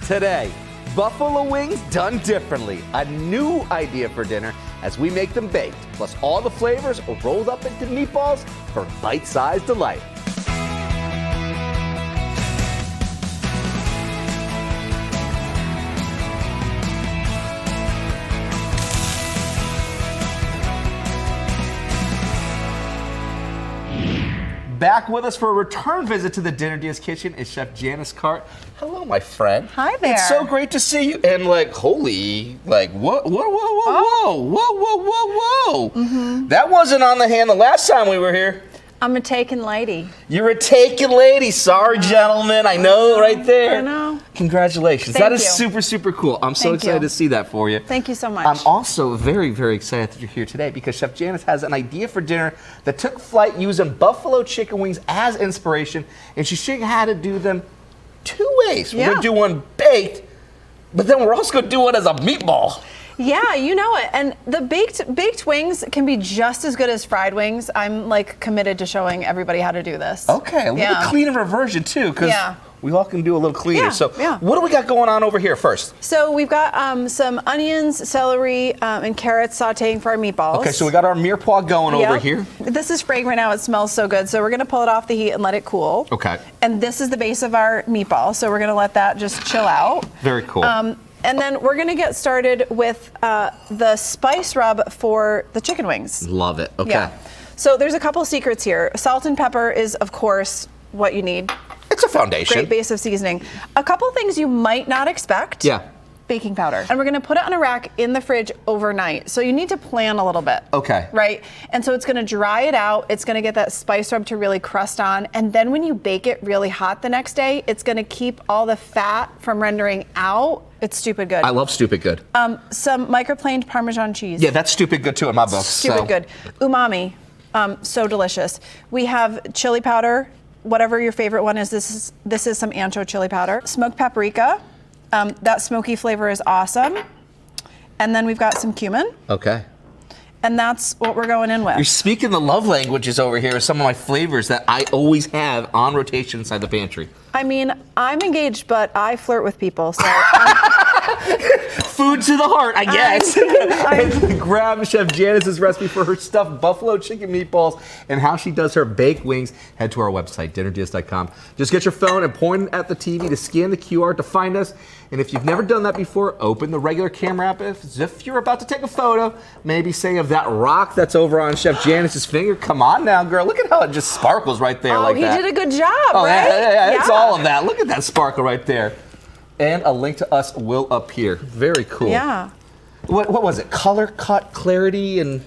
Today, buffalo wings done differently. A new idea for dinner as we make them baked. Plus all the flavors rolled up into meatballs for bite-sized delight. Back with us for a return visit to the Dinner DeeAs kitchen is Chef Janice Carte. Hello, my friend. Hi there. It's so great to see you. And like, holy, like, whoa. Mm-hmm. That wasn't on the hand the last time we were here. I'm a taken lady. You're a taken lady. Sorry, gentlemen. I know, right there. I know. Congratulations. Thank that is you. super, super cool. I'm so excited to see that for you. Thank you so much. I'm also very, very excited that you're here today because Chef Janice has an idea for dinner that took flight using buffalo chicken wings as inspiration, and she's showing how to do them two ways. We're going to do one baked, but then we're also going to do one as a meatball. Yeah, you know it. And the baked wings can be just as good as fried wings. I'm like committed to showing everybody how to do this. Okay, a little cleaner version too, because we all can do a little cleaner. So what do we got going on over here first? So we've got some onions, celery, and carrots sauteing for our meatballs. Okay, so we got our mirepoix going over here. This is fragrant now. It smells so good. So we're going to pull it off the heat and let it cool. Okay. And this is the base of our meatball. So we're going to let that just chill out. Very cool. And then we're going to get started with the spice rub for the chicken wings. Love it. Okay. Yeah. So there's a couple secrets here. Salt and pepper is, of course, what you need. It's a foundation. Great base of seasoning. A couple things you might not expect. Yeah. Baking powder. And we're going to put it on a rack in the fridge overnight. So you need to plan a little bit. Okay. Right? And so it's going to dry it out. It's going to get that spice rub to really crust on. And then when you bake it really hot the next day, it's going to keep all the fat from rendering out. It's stupid good. I love stupid good. Some microplaned Parmesan cheese. Yeah, that's stupid good too in my book. Stupid good. Umami. So delicious. We have chili powder. Whatever your favorite one is, this is some ancho chili powder. Smoked paprika. That smoky flavor is awesome. And then we've got some cumin. Okay. And that's what we're going in with. You're speaking the love languages over here. Some of my flavors that I always have on rotation inside the pantry. I mean, I'm engaged, but I flirt with people, so. Food to the heart, I guess. And grab Chef Janice's recipe for her stuffed buffalo chicken meatballs and how she does her baked wings. Head to our website, dinnerdeeas.com. Just get your phone and point at the TV to scan the QR to find us. And if you've never done that before, open the regular camera app as if you're about to take a photo. Maybe say of that rock that's over on Chef Janice's finger. Come on now, girl. Look at how it just sparkles right there like that. Oh, he did a good job, right? Yeah, it's all of that. Look at that sparkle right there. And a link to us will appear. Very cool. Yeah. What was it? Color, cut, clarity, and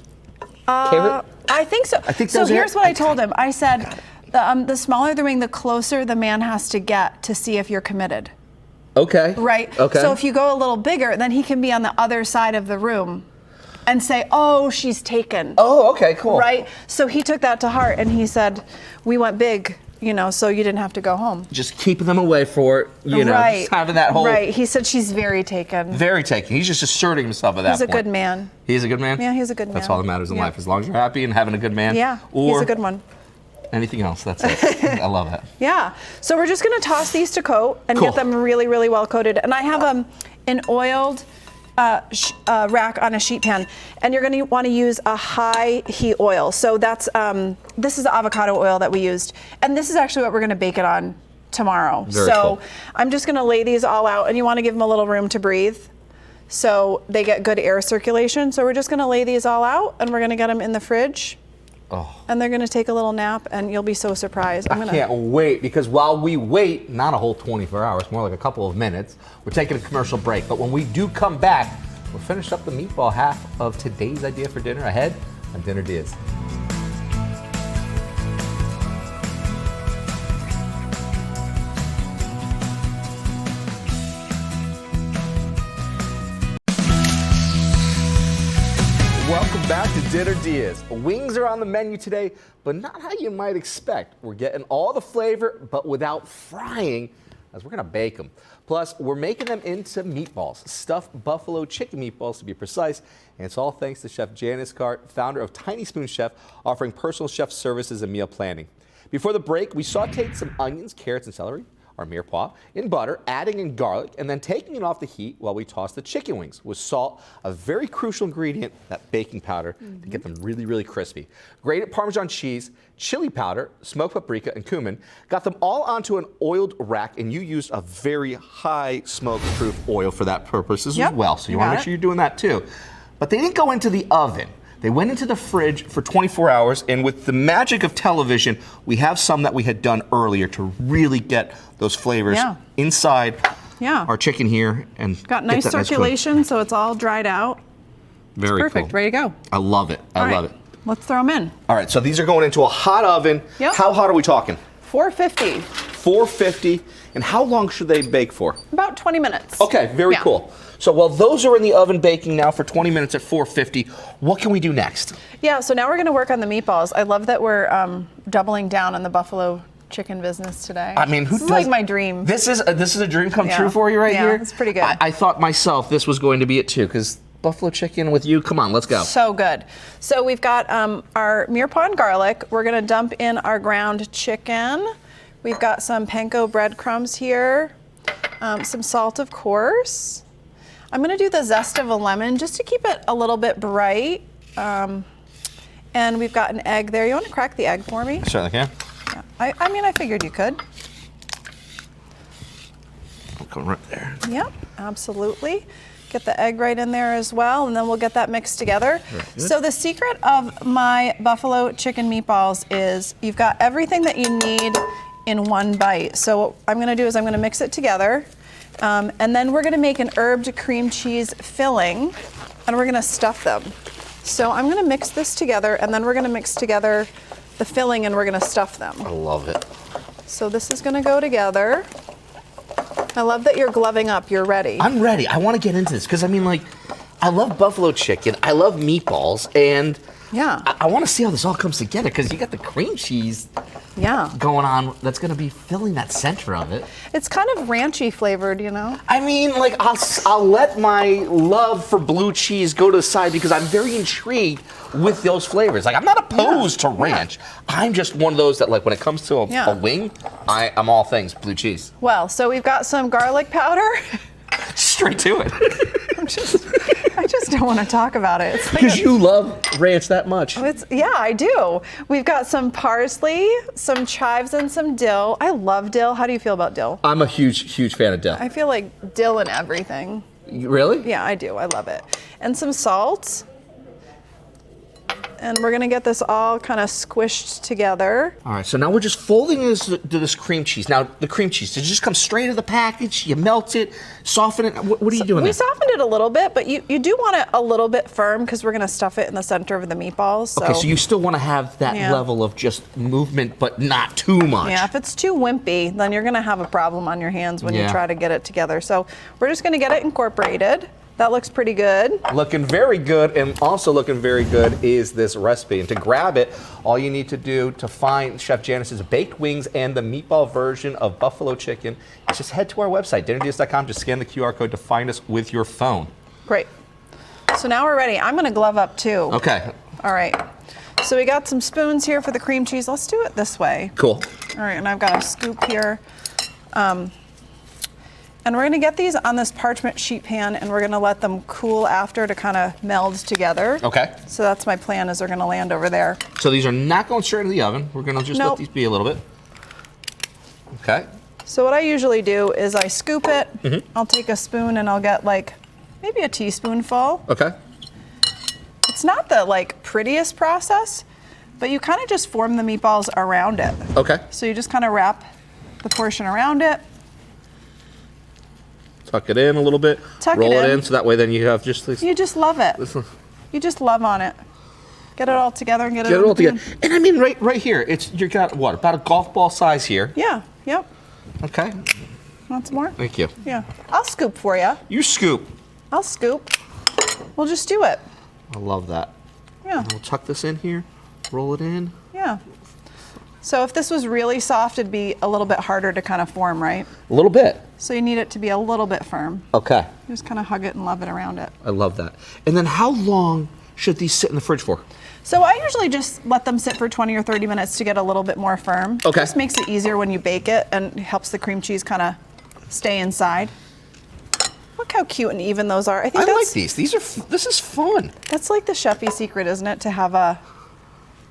carrot? I think so. I think so here's what I told him. I said, the smaller the wing, the closer the man has to get to see if you're committed. Okay. Right? Okay. So if you go a little bigger, then he can be on the other side of the room and say, oh, she's taken. Oh, okay, cool. Right? So he took that to heart and he said, we went big, you know, so you didn't have to go home. Just keeping them away for it, you know, right. just having that whole... Right, he said she's very taken. Very taken. He's just asserting himself at that point. He's a good man. He's a good man? Yeah, he's a good man. That's all that matters in life. As long as you're happy and having a good man. Yeah, or he's a good one. Anything else, that's it. I love that. Yeah, so we're just gonna toss these to coat and get them really, really well coated. And I have an oiled rack on a sheet pan, and you're gonna wanna use a high heat oil. So that's, this is the avocado oil that we used. And this is actually what we're gonna bake it on tomorrow. Very cool. I'm just gonna lay these all out, and you wanna give them a little room to breathe so they get good air circulation. So we're just gonna lay these all out, and we're gonna get them in the fridge. Oh. And they're gonna take a little nap, and you'll be so surprised. I can't wait, because while we wait, not a whole 24 hours, more like a couple of minutes, we're taking a commercial break. But when we do come back, we'll finish up the meatball half of today's idea for dinner ahead on Dinner DeeAs. Welcome back to Dinner DeeAs. Wings are on the menu today, but not how you might expect. We're getting all the flavor, but without frying, as we're gonna bake them. Plus, we're making them into meatballs, stuffed buffalo chicken meatballs to be precise, and it's all thanks to Chef Janice Carte, founder of Tiny Spoon Chef, offering personal chef services and meal planning. Before the break, we sauteed some onions, carrots, and celery. our mirepoix in butter, adding in garlic, and then taking it off the heat while we toss the chicken wings with salt, a very crucial ingredient, that baking powder, to get them really, really crispy. Grated Parmesan cheese, chili powder, smoked paprika, and cumin. Got them all onto an oiled rack, and you used a very high smoke-proof oil for that purpose as well. So you want to make sure you're doing that too. But they didn't go into the oven. They went into the fridge for 24 hours, and with the magic of television, we have some that we had done earlier to really get those flavors inside our chicken here. And got nice circulation, so it's all dried out. Very perfect, cool. ready to go. I love it. I love it. Let's throw them in. All right, so these are going into a hot oven. How hot are we talking? 450. 450. And how long should they bake for? About 20 minutes. Okay, very cool. So while those are in the oven baking now for 20 minutes at 450, what can we do next? Yeah, so now we're going to work on the meatballs. I love that we're doubling down on the buffalo chicken business today. I mean, this is like my dream. This is a dream come true for you right here? Yeah, it's pretty good. I thought myself this was going to be it too, because buffalo chicken with you, come on, let's go. So good. So we've got our mirepoix and garlic. We're going to dump in our ground chicken. We've got some panko breadcrumbs here, some salt, of course. I'm going to do the zest of a lemon just to keep it a little bit bright. And we've got an egg there. You want to crack the egg for me? I certainly can. Yeah. I mean, I figured you could. I'll come right there. Yep, absolutely. Get the egg right in there as well, and then we'll get that mixed together. So the secret of my buffalo chicken meatballs is you've got everything that you need in one bite. So what I'm going to do is I'm going to mix it together. And then we're going to make an herbed cream cheese filling, and we're going to stuff them. So I'm going to mix this together, and then we're going to mix together the filling, and we're going to stuff them. I love it. So this is going to go together. I love that you're gloving up. You're ready. I'm ready. I want to get into this because, I mean, like, I love buffalo chicken. I love meatballs. And I want to see how this all comes together because you got the cream cheese going on that's going to be filling that center of it. It's kind of ranchy flavored, you know? I mean, like, I'll let my love for blue cheese go to the side because I'm very intrigued with those flavors. Like, I'm not opposed to ranch. I'm just one of those that, like, when it comes to a wing, I'm all things blue cheese. Well, so we've got some garlic powder. Straight to it. I just don't want to talk about it. Because you love ranch that much. Yeah, I do. We've got some parsley, some chives, and some dill. I love dill. How do you feel about dill? I'm a huge, huge fan of dill. I feel like dill in everything. Really? Yeah, I do. I love it. And some salt. And we're going to get this all kind of squished together. All right, so now we're just folding this to this cream cheese. Now, the cream cheese, does it just come straight out of the package? You melt it, soften it? What are you doing there? We softened it a little bit, but you do want it a little bit firm because we're going to stuff it in the center of the meatballs. So. Okay, so you still want to have that level of just movement, but not too much. Yeah, if it's too wimpy, then you're going to have a problem on your hands when you try to get it together. So we're just going to get it incorporated. That looks pretty good. Looking very good, and also looking very good is this recipe. And to grab it, all you need to do to find Chef Janice's baked wings and the meatball version of buffalo chicken is just head to our website, dinnerdeeas.com. Just scan the QR code to find us with your phone. Great. So now we're ready. I'm going to glove up too. Okay. All right. So we got some spoons here for the cream cheese. Let's do it this way. Cool. All right, and I've got a scoop here. And we're going to get these on this parchment sheet pan, and we're going to let them cool after to kind of meld together. Okay. So that's my plan, is they're going to land over there. So these are not going straight into the oven. We're going to just let these be a little bit. Okay. So what I usually do is I scoop it. I'll take a spoon and I'll get like maybe a teaspoonful. Okay. It's not the like prettiest process, but you kind of just form the meatballs around it. Okay. So you just kind of wrap the portion around it. Tuck it in a little bit. Roll it in so that way then you have just this. You just love it. You just love on it. Get it all together and get it all together. And I mean, right here, you got what, about a golf ball size here? Yeah. Yep. Okay. Want some more? Thank you. Yeah. I'll scoop for you. You scoop. I'll scoop. We'll just do it. I love that. Yeah. And we'll tuck this in here. Roll it in. Yeah. So if this was really soft, it'd be a little bit harder to kind of form, right? A little bit. So you need it to be a little bit firm. Okay. You just kind of hug it and love it around it. I love that. And then how long should these sit in the fridge for? So I usually just let them sit for 20 or 30 minutes to get a little bit more firm. Okay. Just makes it easier when you bake it and helps the cream cheese kind of stay inside. Look how cute and even those are. I think I like these. This is fun. That's like the chefy secret, isn't it? To have a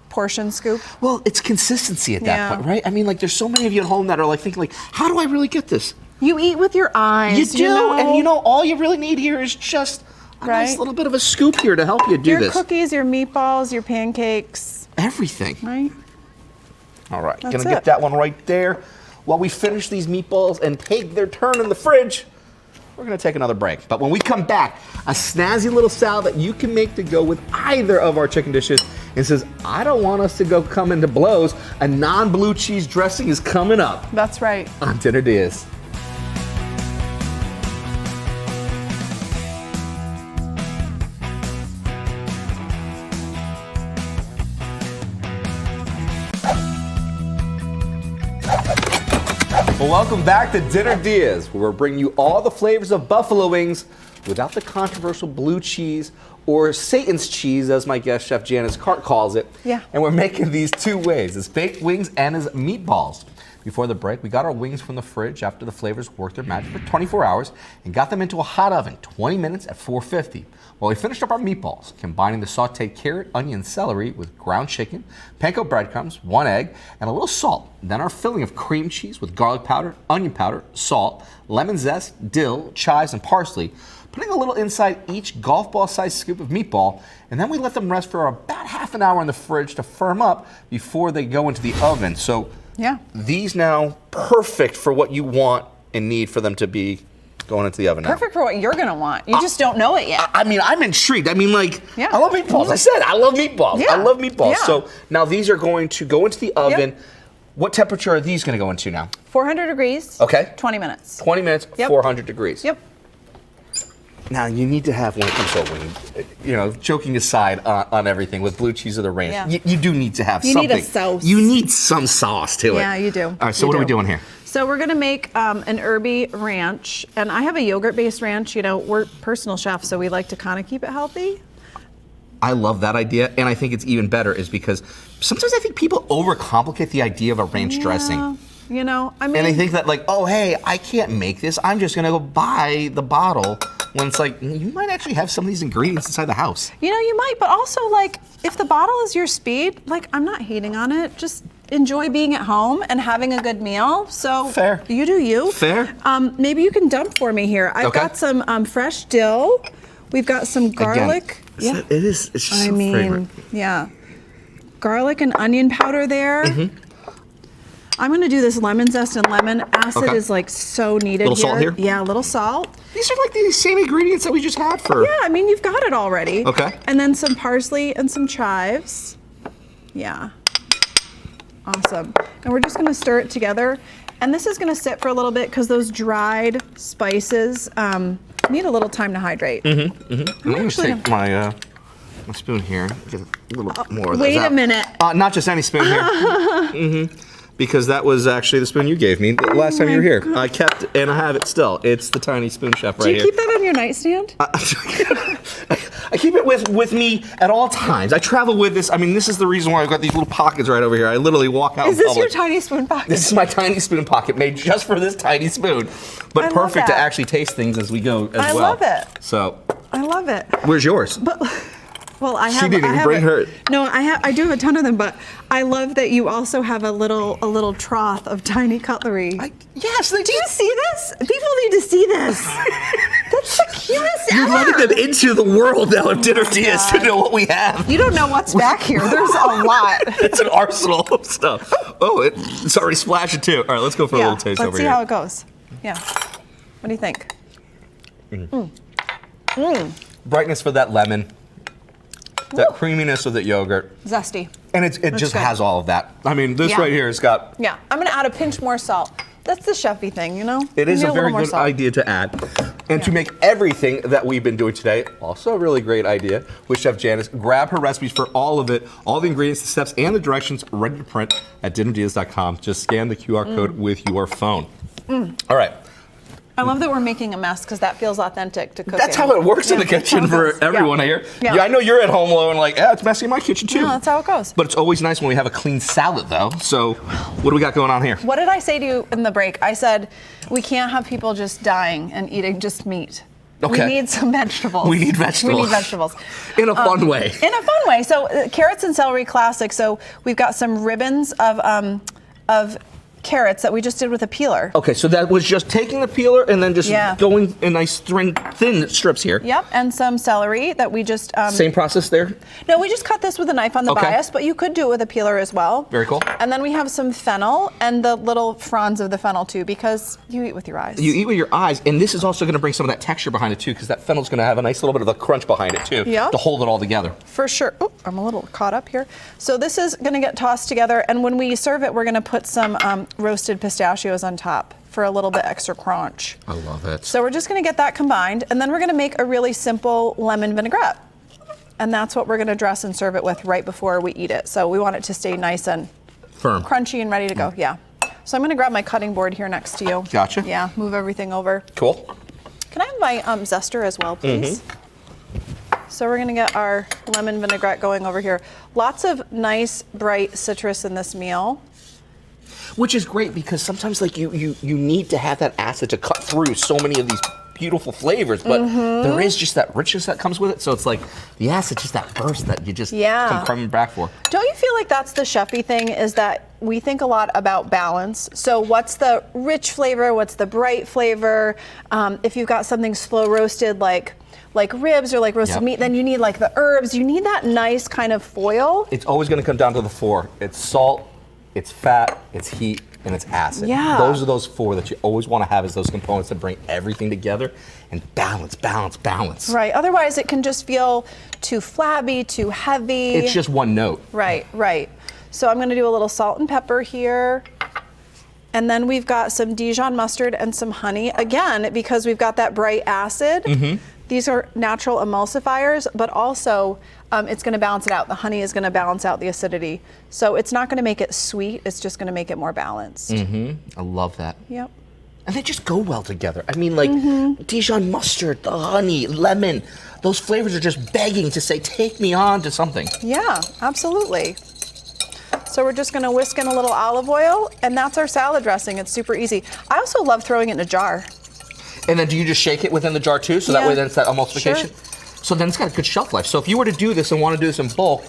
portion scoop. Well, it's consistency at that point, right? I mean, like, there's so many of you at home that are like thinking, like, how do I really get this? You eat with your eyes. You do, and all you really need here is just a nice little bit of a scoop here to help you do this. Your cookies, your meatballs, your pancakes. Everything. Right. All right, That's gonna get that one right there. While we finish these meatballs and take their turn in the fridge, we're gonna take another break. But when we come back, a snazzy little salad that you can make to go with either of our chicken dishes. And says, I don't want us to come into blows. A non-blue cheese dressing is coming up. That's right. On Dinner DeeAs. Well, welcome back to Dinner DeeAs, where we're bringing you all the flavors of buffalo wings without the controversial blue cheese or Satan's cheese, as my guest chef Janice Carte calls it. Yeah. And we're making these two ways, as baked wings and as meatballs. Before the break, we got our wings from the fridge after the flavors worked their magic for 24 hours and got them into a hot oven, 20 minutes at 450. While we finished up our meatballs, combining the sauteed carrot, onion, and celery with ground chicken, panko breadcrumbs, 1 egg, and a little salt. Then our filling of cream cheese with garlic powder, onion powder, salt, lemon zest, dill, chives, and parsley, putting a little inside each golf ball-sized scoop of meatball, and then we let them rest for about half an hour in the fridge to firm up before they go into the oven. So these now perfect for what you want and need for them to be going into the oven now. Perfect for what you're gonna want. You just don't know it yet. I mean, I'm intrigued. I mean, like, I love meatballs. I said I love meatballs. I love meatballs. So now these are going to go into the oven. What temperature are these going to go into now? 400 degrees. Okay. 20 minutes. 20 minutes, 400 degrees. Yep. Now, you need to have, when it comes to a wing, you know, joking aside on everything, with blue cheese or the ranch, you do need to have something. You need a sauce. You need some sauce to it. Yeah, you do. All right, so what are we doing here? So we're gonna make an Herby Ranch, and I have a yogurt-based ranch. You know, we're personal chefs, so we like to kind of keep it healthy. I love that idea, and I think it's even better is because sometimes I think people overcomplicate the idea of a ranch dressing. You know, I mean, and they think that, like, oh, hey, I can't make this. I'm just gonna go buy the bottle. When it's like, you might actually have some of these ingredients inside the house. You know, you might, but also, like, if the bottle is your speed, like, I'm not hating on it. Just enjoy being at home and having a good meal. So fair. You do you. Fair. Maybe you can dump for me here. I've got some fresh dill. We've got some garlic. Again, it's just so fragrant. Yeah. Garlic and onion powder there. I'm gonna do this lemon zest and lemon acid is like so needed Little salt here? Yeah, a little salt. These are like the same ingredients that we just had for. Yeah, I mean, you've got it already. Okay. And then some parsley and some chives. Yeah. Awesome. And we're just gonna stir it together. And this is gonna sit for a little bit because those dried spices need a little time to hydrate. I'm gonna take my spoon here. Get a little more of that. Wait a minute. Not just any spoon here. Because that was actually the spoon you gave me the last time you were here. I kept, and I have it still. It's the Tiny Spoon Chef right here. Do you keep that on your nightstand? I keep it with me at all times. I travel with this. I mean, this is the reason why I've got these little pockets right over here. I literally walk out in public. Is this your tiny spoon pocket? This is my tiny spoon pocket made just for this tiny spoon. But perfect to actually taste things as we go as well. I love it. So. I love it. Where's yours? Well, I have. She didn't even bring her. No, I do have a ton of them, but I love that you also have a little trough of tiny cutlery. Yes. Do you see this? People need to see this. That's the cutest You're ever. letting them into the world now of Dinner DeeAs to know what we have. You don't know what's back here. There's a lot. It's an arsenal of stuff. Oh, it's already splashing too. All right, let's go for a little taste over here. Let's see how it goes. Yeah. What do you think? Brightness for that lemon. That creaminess of the yogurt. Zesty. And it just has all of that. I mean, this right here has got... Yeah, I'm going to add a pinch more salt. That's the chefy thing, you know? It is a very good idea to add. And to make everything that we've been doing today, also a really great idea with Chef Janice. Grab her recipes for all of it, all the ingredients, the steps, and the directions ready to print at dinnerdeeas.com. Just scan the QR code with your phone. All right. I love that we're making a mess because that feels authentic to cooking. That's how it works in the kitchen for everyone here. Yeah, I know you're at home alone like, it's messy in my kitchen too. No, that's how it goes. But it's always nice when we have a clean salad though. So what do we got going on here? What did I say to you in the break? I said, we can't have people just dying and eating just meat. Okay. We need some vegetables. We need vegetables. We need vegetables. In a fun way. In a fun way. So carrots and celery classic. So we've got some ribbons of carrots that we just did with a peeler. Okay, so that was just taking the peeler and then just going in nice thin strips here. Yep, and some celery that we just... Same process there? No, we just cut this with a knife on the bias, but you could do it with a peeler as well. Very cool. And then we have some fennel and the little fronds of the fennel too, because you eat with your eyes. You eat with your eyes, and this is also going to bring some of that texture behind it too, because that fennel's going to have a nice little bit of a crunch behind it too, to hold it all together. For sure. Oh, I'm a little caught up here. So this is going to get tossed together, and when we serve it, we're going to put some roasted pistachios on top for a little bit extra crunch. I love it. So we're just going to get that combined, and then we're going to make a really simple lemon vinaigrette. And that's what we're going to dress and serve it with right before we eat it. So we want it to stay nice and firm, crunchy and ready to go. Yeah. So I'm going to grab my cutting board here next to you. Gotcha. Yeah, move everything over. Cool. Can I have my zester as well, please? So we're going to get our lemon vinaigrette going over here. Lots of nice, bright citrus in this meal. Which is great because sometimes like you need to have that acid to cut through so many of these beautiful flavors, but there is just that richness that comes with it. So it's like the acid, just that burst that you just come coming back for. Don't you feel like that's the chefy thing, is that we think a lot about balance? So what's the rich flavor? What's the bright flavor? If you've got something slow roasted like ribs or like roasted meat, then you need like the herbs. You need that nice kind of foil. It's always going to come down to the four. It's salt, it's fat, it's heat, and it's acid. Yeah. Those are those four that you always want to have as those components that bring everything together and balance, balance, balance. Right. Otherwise, it can just feel too flabby, too heavy. It's just one note. Right, right. So I'm going to do a little salt and pepper here. And then we've got some Dijon mustard and some honey. Again, because we've got that bright acid. These are natural emulsifiers, but also it's going to balance it out. The honey is going to balance out the acidity. So it's not going to make it sweet. It's just going to make it more balanced. I love that. Yep. And they just go well together. I mean, like Dijon mustard, the honey, lemon, those flavors are just begging to say, take me on to something. Yeah, absolutely. So we're just going to whisk in a little olive oil, and that's our salad dressing. It's super easy. I also love throwing it in a jar. And then do you just shake it within the jar too? So that way then it's that emulsification? Sure. So then it's got a good shelf life. So if you were to do this and want to do this in bulk,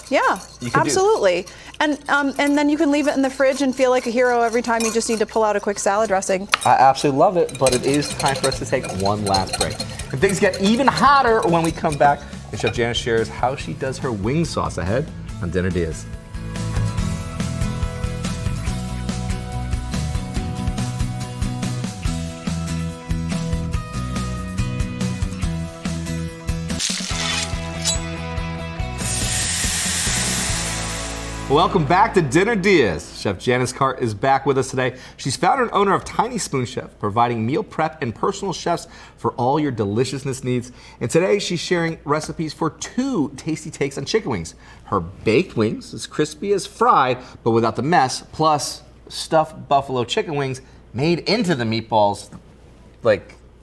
you could absolutely. And then you can leave it in the fridge and feel like a hero every time you just need to pull out a quick salad dressing. I absolutely love it, but it is time for us to take one last break. And things get even hotter when we come back, and Chef Janice shares how she does her wing sauce ahead on Dinner DeeAs. Welcome back to Dinner DeeAs. Chef Janice Carte is back with us today. She's founder and owner of Tiny Spoon Chef, providing meal prep and personal chefs for all your deliciousness needs. And today she's sharing recipes for 2 tasty takes on chicken wings. Her baked wings, as crispy as fried, but without the mess, plus stuffed buffalo chicken wings made into the meatballs.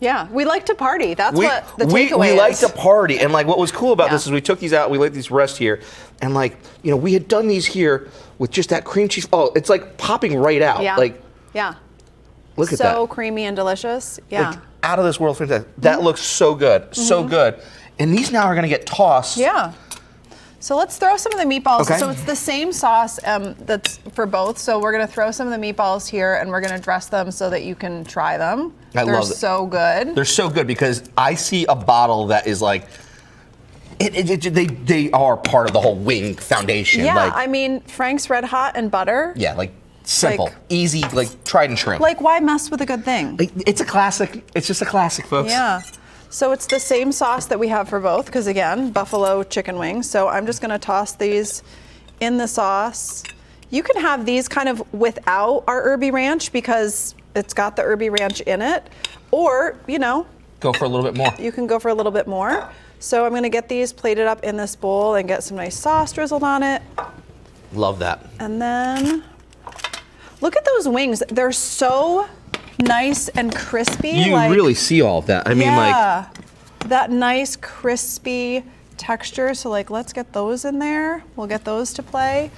Yeah, we like to party. That's what the takeaway is. We like to party. And like what was cool about this is we took these out, we let these rest here. And like, you know, we had done these here with just that cream cheese. Oh, it's like popping right out. Yeah. Like, look at that. So creamy and delicious. Yeah. Like, out of this world. That looks so good. So good. And these now are going to get tossed. Yeah. So let's throw some of the meatballs. Okay. So it's the same sauce that's for both. So we're going to throw some of the meatballs here, and we're going to dress them so that you can try them. They're love it. They're so good. They're so good because I see a bottle that is like, they are part of the whole wing foundation. Yeah, like, I mean, Frank's Red Hot and butter. Yeah, like simple, easy, like tried and true. Like, why mess with a good thing? It's a classic. It's just a classic, folks. Yeah. So it's the same sauce that we have for both, because again, buffalo chicken wings. So I'm just gonna toss these in the sauce. You can have these kind of without our Herby Ranch because it's got the Herby Ranch in it, or, you know, go for a little bit more. You can go for a little bit more. So I'm gonna get these plated up in this bowl and get some nice sauce drizzled on it. Love that. And then, look at those wings. They're so nice and crispy. You really see all of that. I mean, like, that nice crispy texture. So like, let's get those in there. We'll get those to play.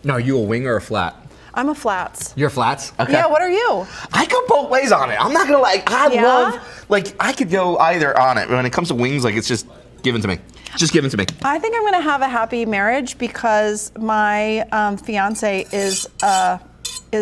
now are you a wing or a flat? I'm a flats. You're flats? Okay. Yeah, what are you? I go both ways on it. I'm not gonna like, I love, like, I could go either on it. When it comes to wings, like, it's just given to me. Just given to me. I think I'm gonna have a happy marriage because my fiance is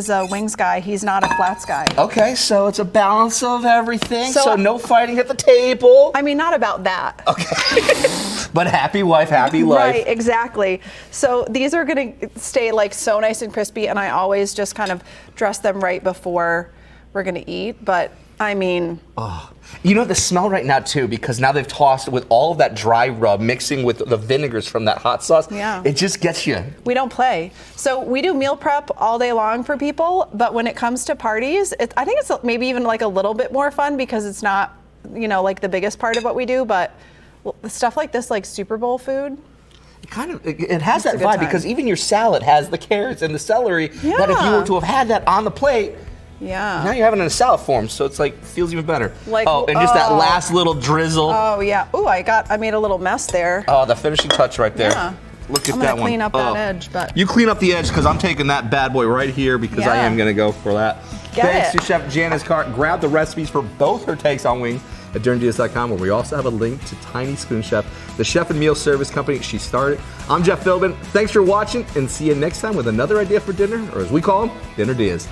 a wings guy. He's not a flats guy. Okay, so it's a balance of everything. So So no fighting at the table. I mean, not about that. Okay. But happy wife, happy life. Right, exactly. So these are gonna stay like so nice and crispy, and I always just kind of dress them right before we're gonna eat. But I mean, you know the smell right now too, because now they've tossed with all of that dry rub mixing with the vinegars from that hot sauce. Yeah. It just gets you. we don't play. So we do meal prep all day long for people, but when it comes to parties, I think it's maybe even like a little bit more fun because it's not, you know, like the biggest part of what we do, but stuff like this, like Super Bowl food. It has that a good vibe time. because even your salad has the carrots and the celery. That if you were to have had that on the plate, now you're having it in a salad form, so it's like feels even better. Like, and just that last little drizzle. Oh yeah. Ooh, I made a little mess there. Oh, the finishing touch right there. Yeah. Look at I'm that gonna one. clean up that edge, but You clean up the edge because I'm taking that bad boy right here because I Yeah. am gonna go for that. Get Thanks it. to Chef Janice Carte. Grab the recipes for both her takes on wings at dinnerdeeas.com, where we also have a link to Tiny Spoon Chef, the chef and meal service company she started. I'm Jeff Philbin. Thanks for watching, and see you next time with another idea for dinner, or as we call them, Dinner Deeas.